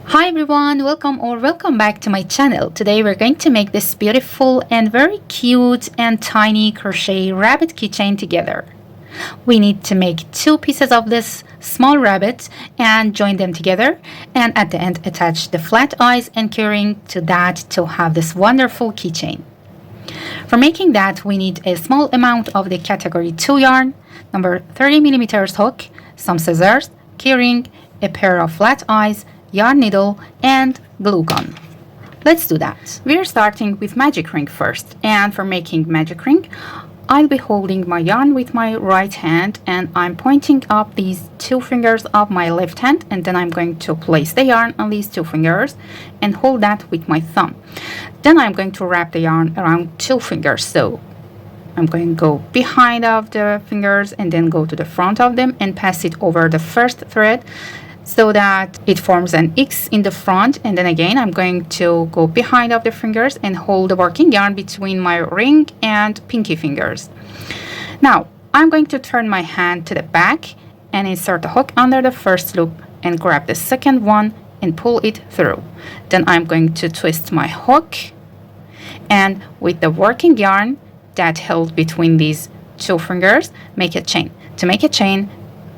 Hi everyone, welcome back to my channel. Today we're going to make this beautiful and very cute and tiny crochet rabbit keychain together. We need to make two pieces of this small rabbit and join them together, and at the end attach the flat eyes and keyring to that to have this wonderful keychain. For making that, we need a small amount of the category 2 yarn, number 30mm hook, some scissors, keyring, a pair of flat eyes, yarn needle, and glue gun. Let's do that. We're starting with magic ring first, and for making magic ring, I'll be holding my yarn with my right hand and I'm pointing up these two fingers of my left hand, and then I'm going to place the yarn on these two fingers and hold that with my thumb. Then I'm going to wrap the yarn around two fingers, so I'm going to go behind of the fingers and then go to the front of them and pass it over the first thread so that it forms an X in the front, and then again I'm going to go behind of the fingers and hold the working yarn between my ring and pinky fingers. Now I'm going to turn my hand to the back and insert the hook under the first loop and grab the second one and pull it through. Then I'm going to twist my hook and with the working yarn that held between these two fingers, make a chain. To make a chain,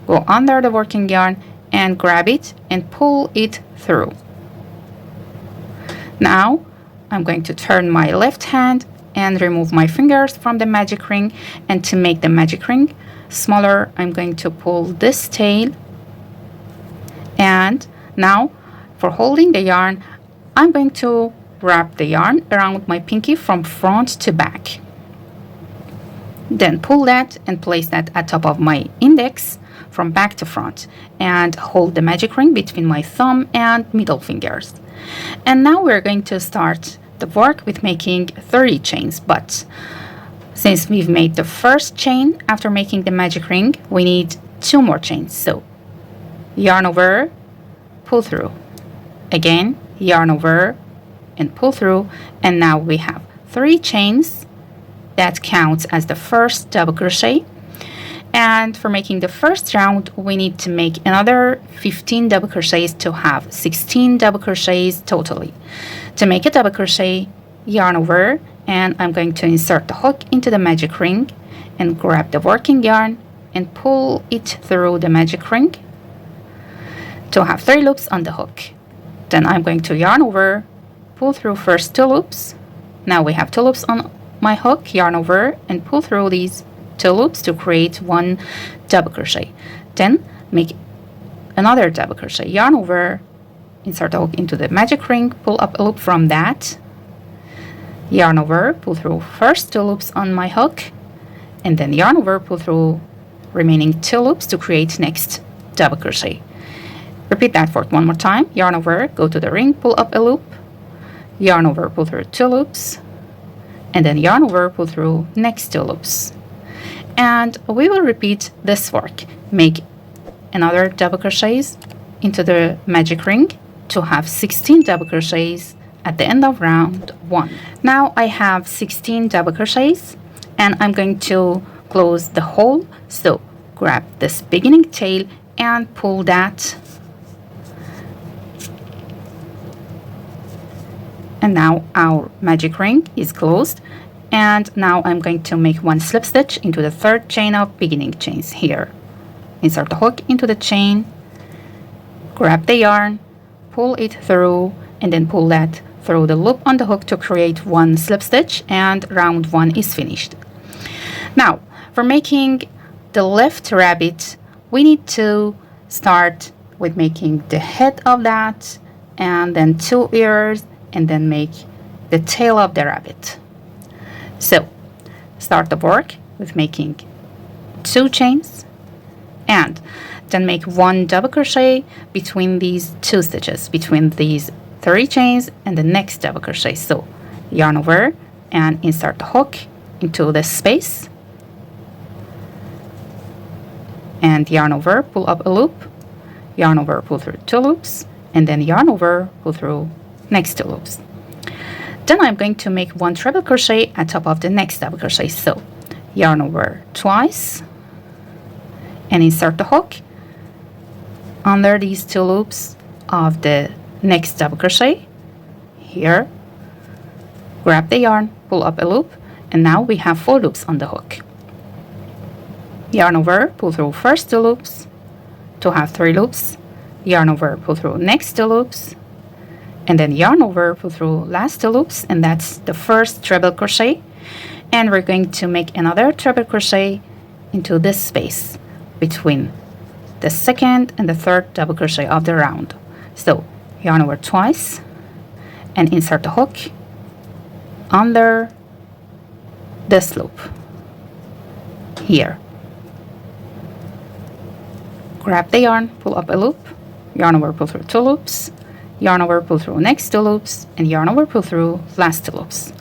go under the working yarn and grab it and pull it through. Now I'm going to turn my left hand and remove my fingers from the magic ring, and to make the magic ring smaller I'm going to pull this tail, and now for holding the yarn I'm going to wrap the yarn around my pinky from front to back. Then pull that and place that at top of my index from back to front and hold the magic ring between my thumb and middle fingers. And now we're going to start the work with making 30 chains, but since we've made the first chain after making the magic ring, we need two more chains. So yarn over, pull through, again yarn over and pull through, and now we have 3 chains. That counts as the first double crochet. And for making the first round we need to make another 15 double crochets to have 16 double crochets totally. To make a double crochet, yarn over, and I'm going to insert the hook into the magic ring and grab the working yarn and pull it through the magic ring to have 3 loops on the hook. Then I'm going to yarn over, pull through first 2 loops. Now we have 2 loops on my hook, yarn over and pull through these 2 loops to create 1 double crochet. Then make another double crochet, yarn over, insert the hook into the magic ring, pull up a loop from that, yarn over, pull through first 2 loops on my hook, and then yarn over, pull through remaining 2 loops to create next double crochet. Repeat that for 1 more time. Yarn over, go to the ring, pull up a loop, yarn over, pull through 2 loops, and then yarn over, pull through next 2 loops. And we will repeat this work. Make another double crochets into the magic ring to have 16 double crochets at the end of round 1. Now I have 16 double crochets and I'm going to close the hole. So grab this beginning tail and pull that, and now our magic ring is closed. And now I'm going to make 1 slip stitch into the 3rd chain of beginning chains here. Insert the hook into the chain, grab the yarn, pull it through, and then pull that through the loop on the hook to create 1 slip stitch, and round 1 is finished. Now for making the left rabbit, we need to start with making the head of that, and then 2 ears, and then make the tail of the rabbit. So start the work with making 2 chains and then make 1 double crochet between these 2 stitches, between these 3 chains and the next double crochet. So yarn over and insert the hook into this space and yarn over, pull up a loop, yarn over, pull through 2 loops, and then yarn over, pull through next 2 loops. Then I'm going to make 1 treble crochet at top of the next double crochet. So yarn over twice and insert the hook under these 2 loops of the next double crochet here, grab the yarn, pull up a loop, and now we have 4 loops on the hook. Yarn over, pull through first 2 loops to have 3 loops, yarn over, pull through next 2 loops, and then yarn over, pull through last 2 loops, and that's the first treble crochet. And we're going to make another treble crochet into this space between the second and the third double crochet of the round. So yarn over twice and insert the hook under this loop here. Grab the yarn, pull up a loop, yarn over, pull through 2 loops, yarn over, pull through next 2 loops, and yarn over, pull through last 2 loops.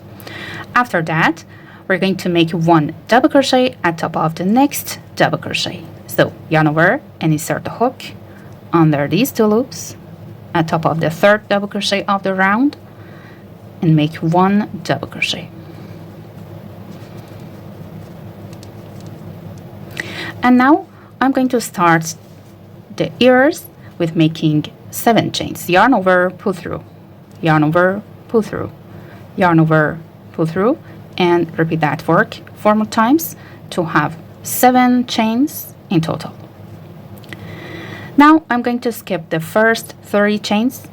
After that, we're going to make 1 double crochet at top of the next double crochet. So yarn over and insert the hook under these 2 loops at top of the third double crochet of the round and make 1 double crochet. And now I'm going to start the ears with making 7 chains. Yarn over, pull through, yarn over, pull through, yarn over, pull through, and repeat that work 4 more times to have 7 chains in total. Now I'm going to skip the first 3 chains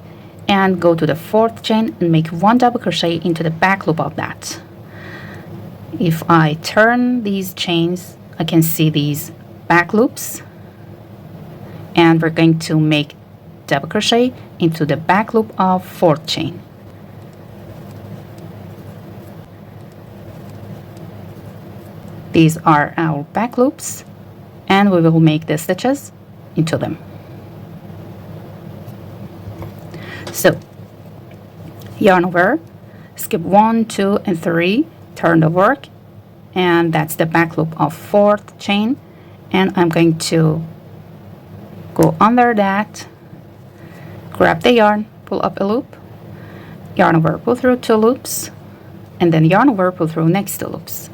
and go to the 4th chain and make 1 double crochet into the back loop of that. If I turn these chains, I can see these back loops, and we're going to make double crochet into the back loop of 4th chain. These are our back loops, and we will make the stitches into them. So yarn over, skip 1, 2, and 3, turn the work, and that's the back loop of 4th chain, and I'm going to go under that, grab the yarn, pull up a loop, yarn over, pull through 2 loops, and then yarn over, pull through next 2 loops.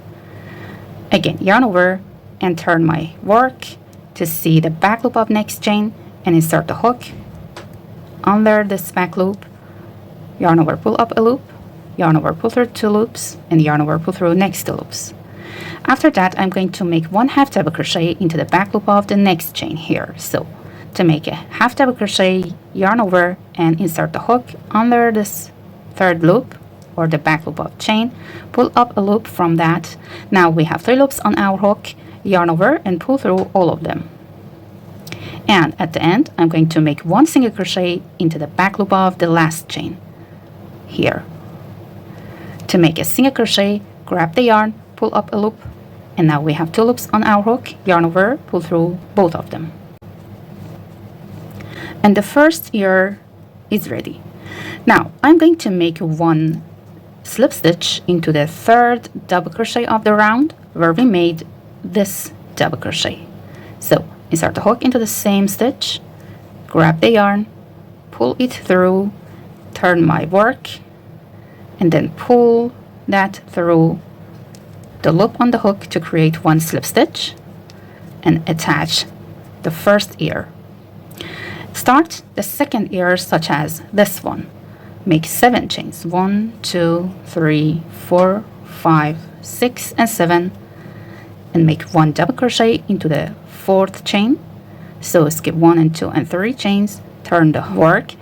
Again, yarn over and turn my work to see the back loop of next chain and insert the hook under this back loop, yarn over, pull up a loop, yarn over, pull through 2 loops, and yarn over, pull through next 2 loops. After that, I'm going to make 1 half double crochet into the back loop of the next chain here. So to make a half double crochet, yarn over and insert the hook under this 3rd loop or the back loop of chain, pull up a loop from that. Now we have 3 loops on our hook, yarn over and pull through all of them. And at the end, I'm going to make 1 single crochet into the back loop of the last chain here. To make a single crochet, grab the yarn, pull up a loop, and now we have 2 loops on our hook, yarn over, pull through both of them. And the first ear is ready. Now I'm going to make 1 slip stitch into the 3rd double crochet of the round where we made this double crochet. So insert the hook into the same stitch, grab the yarn, pull it through, turn my work, and then pull that through the loop on the hook to create 1 slip stitch and attach the first ear. Start the second ear such as this one. Make 7 chains, 1, 2, 3, 4, 5, 6, and 7, and make 1 double crochet into the 4th chain. So skip 1 and 2 and 3 chains, turn the work,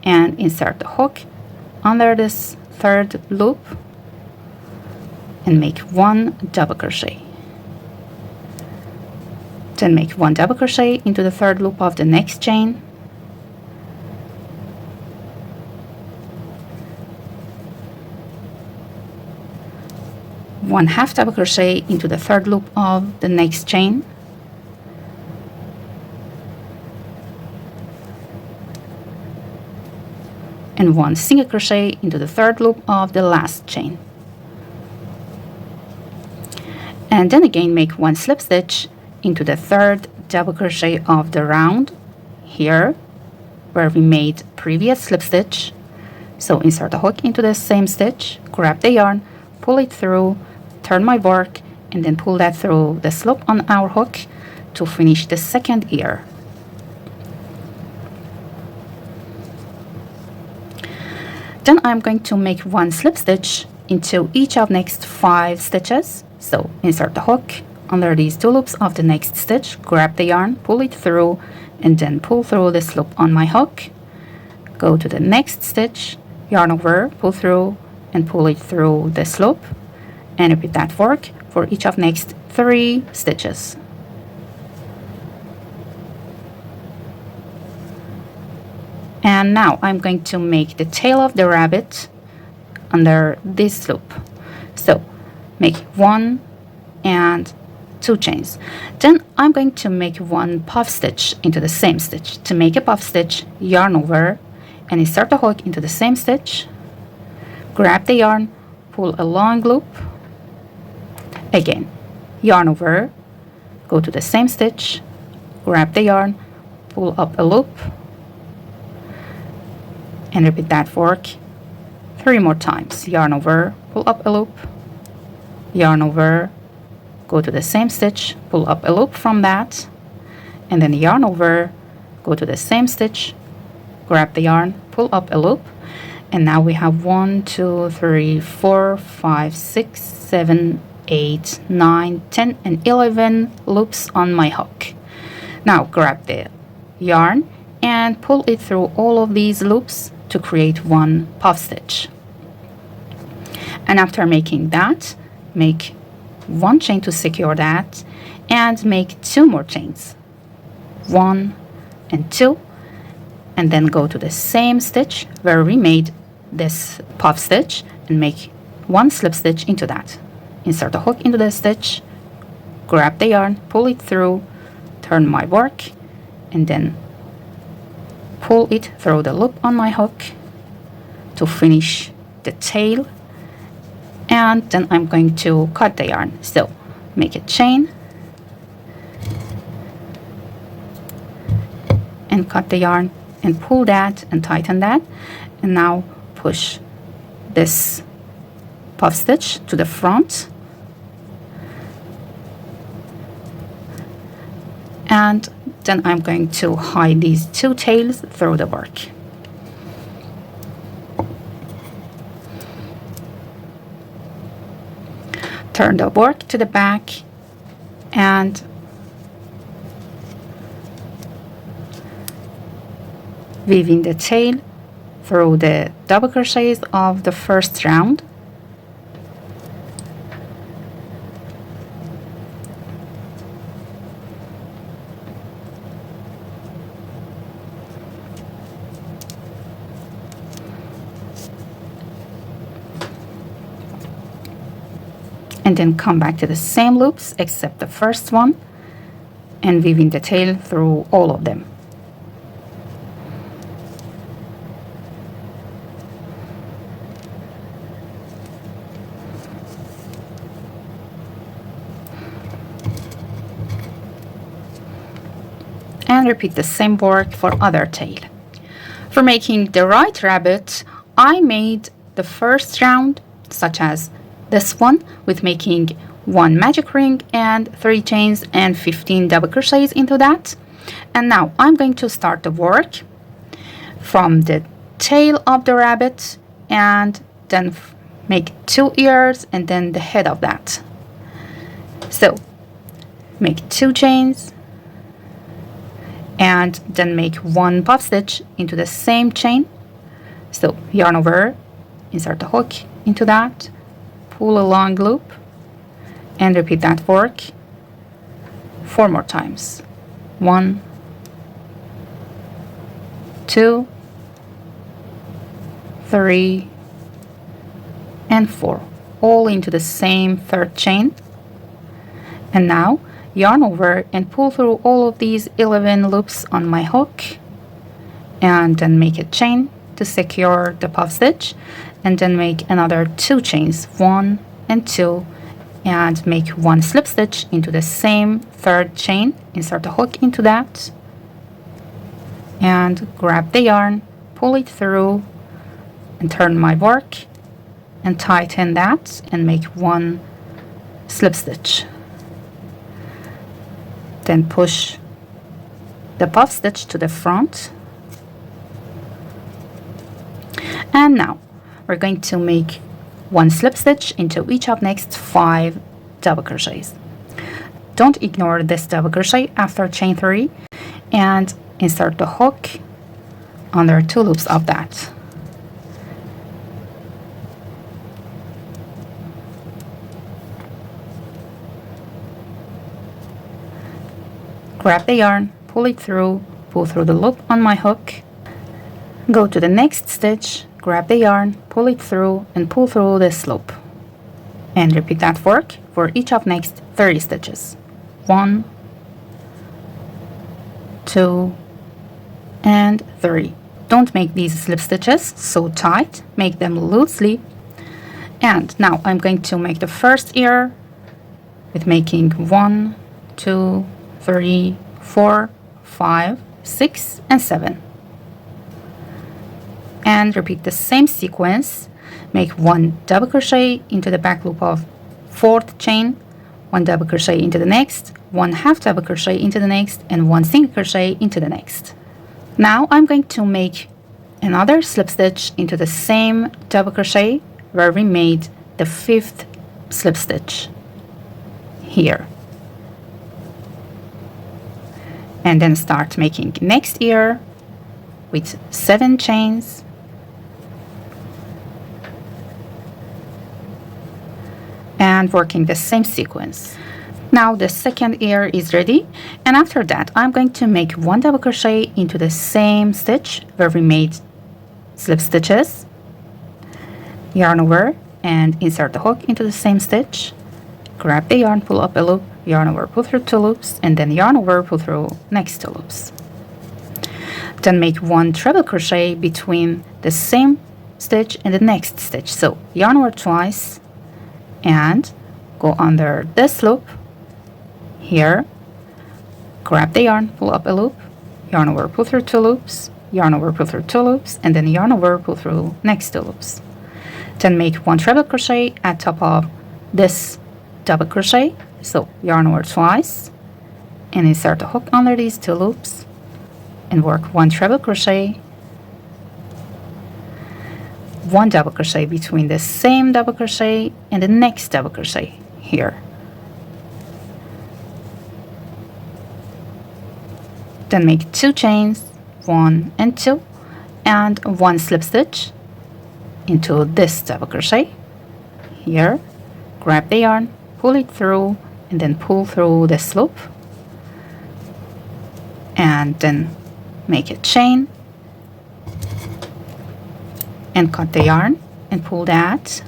and insert the hook under this 3rd loop and make 1 double crochet. Then make 1 double crochet into the 3rd loop of the next chain, one half double crochet into the 3rd loop of the next chain, and 1 single crochet into the 3rd loop of the last chain. And then again make 1 slip stitch into the 3rd double crochet of the round here where we made previous slip stitch. So insert the hook into the same stitch, grab the yarn, pull it through, turn my work, and then pull that through the slip on our hook to finish the 2nd ear. Then I'm going to make one slip stitch into each of next 5 stitches. So insert the hook under these 2 loops of the next stitch, grab the yarn, pull it through, and then pull through this loop on my hook. Go to the next stitch, yarn over, pull through, and pull it through this loop, and repeat that work for each of next 3 stitches. And now I'm going to make the tail of the rabbit under this loop. So make 1 and 2 chains. Then I'm going to make 1 puff stitch into the same stitch. To make a puff stitch, yarn over and insert the hook into the same stitch. Grab the yarn, pull a long loop. Again, yarn over, go to the same stitch, grab the yarn, pull up a loop, and repeat that work 3 more times. Yarn over, pull up a loop, yarn over, go to the same stitch, pull up a loop from that, and then yarn over, go to the same stitch, grab the yarn, pull up a loop, and now we have 1, 2, 3, 4, 5, 6, 7, 8, 9, 10, and 11 loops on my hook. Now grab the yarn and pull it through all of these loops to create 1 puff stitch. And after making that, make 1 chain to secure that and make 2 more chains, 1 and 2, and then go to the same stitch where we made this puff stitch and make 1 slip stitch into that. Insert the hook into the stitch, grab the yarn, pull it through, turn my work, and then pull it through the loop on my hook to finish the tail. And then I'm going to cut the yarn. So make a chain and cut the yarn and pull that and tighten that, and now push this puff stitch to the front, and then I'm going to hide these 2 tails through the work. Turn the work to the back and weaving the tail through the double crochets of the first round. And then come back to the same loops except the first one and weaving the tail through all of them. And repeat the same work for other tail. For making the right rabbit, I made the first round, such as this one, with making 1 magic ring and 3 chains and 15 double crochets into that. And now I'm going to start the work from the tail of the rabbit and then make 2 ears and then the head of that. So make 2 chains and then make 1 puff stitch into the same chain. So yarn over, insert the hook into that, pull a long loop, and repeat that work 4 more times. 1, 2, 3, and 4, all into the same 3rd chain. And now yarn over and pull through all of these 11 loops on my hook, and then make a chain to secure the puff stitch, and then make another 2 chains, 1 and 2, and make 1 slip stitch into the same 3rd chain. Insert the hook into that and grab the yarn, pull it through and turn my work and tighten that and make 1 slip stitch. Then push the puff stitch to the front. And now we're going to make 1 slip stitch into each of next 5 double crochets. Don't ignore this double crochet after chain 3 and insert the hook under 2 loops of that. Grab the yarn, pull it through, pull through the loop on my hook, go to the next stitch, grab the yarn, pull it through and pull through this loop. And repeat that work for each of next 30 stitches. 1, 2, and 3. Don't make these slip stitches so tight, make them loosely. And now I'm going to make the first ear with making 1, 2, 3, 4, 5, 6, and 7. And repeat the same sequence. Make 1 double crochet into the back loop of 4th chain, 1 double crochet into the next, 1 half double crochet into the next, and 1 single crochet into the next. Now I'm going to make another slip stitch into the same double crochet where we made the 5th slip stitch here. And then start making next ear with 7 chains, and working the same sequence. Now the second ear is ready, and after that I'm going to make 1 double crochet into the same stitch where we made slip stitches, yarn over and insert the hook into the same stitch, grab the yarn, pull up a loop, yarn over, pull through 2 loops, and then yarn over, pull through next 2 loops. Then make 1 treble crochet between the same stitch and the next stitch. So yarn over twice and go under this loop here, grab the yarn, pull up a loop, yarn over, pull through 2 loops, yarn over, pull through 2 loops, and then yarn over, pull through next 2 loops. Then make 1 treble crochet at top of this double crochet. So yarn over twice and insert a hook under these 2 loops and work 1 treble crochet, 1 double crochet between the same double crochet and the next double crochet here. Then make 2 chains, 1 and 2, and 1 slip stitch into this double crochet here. Grab the yarn, pull it through, and then pull through this loop, and then make a chain and cut the yarn and pull that,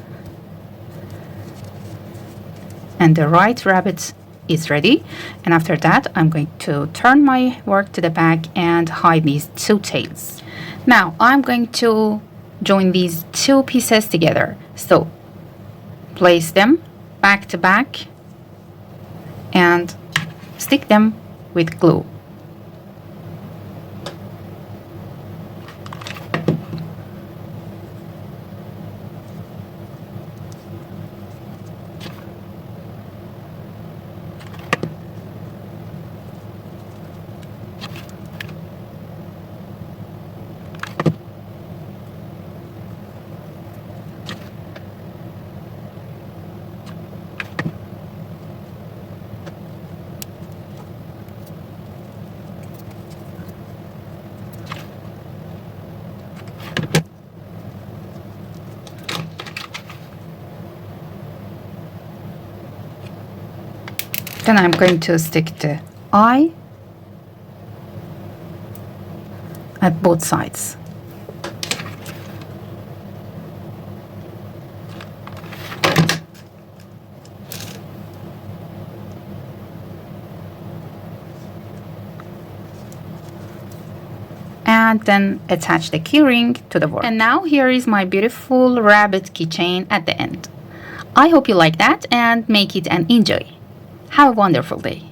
and the right rabbit is ready. And after that I'm going to turn my work to the back and hide these 2 tails. Now I'm going to join these 2 pieces together, so place them back to back and stick them with glue. Then I'm going to stick the eye at both sides. And then attach the keyring to the work. And now here is my beautiful rabbit keychain at the end. I hope you like that and make it an enjoy. Have a wonderful day.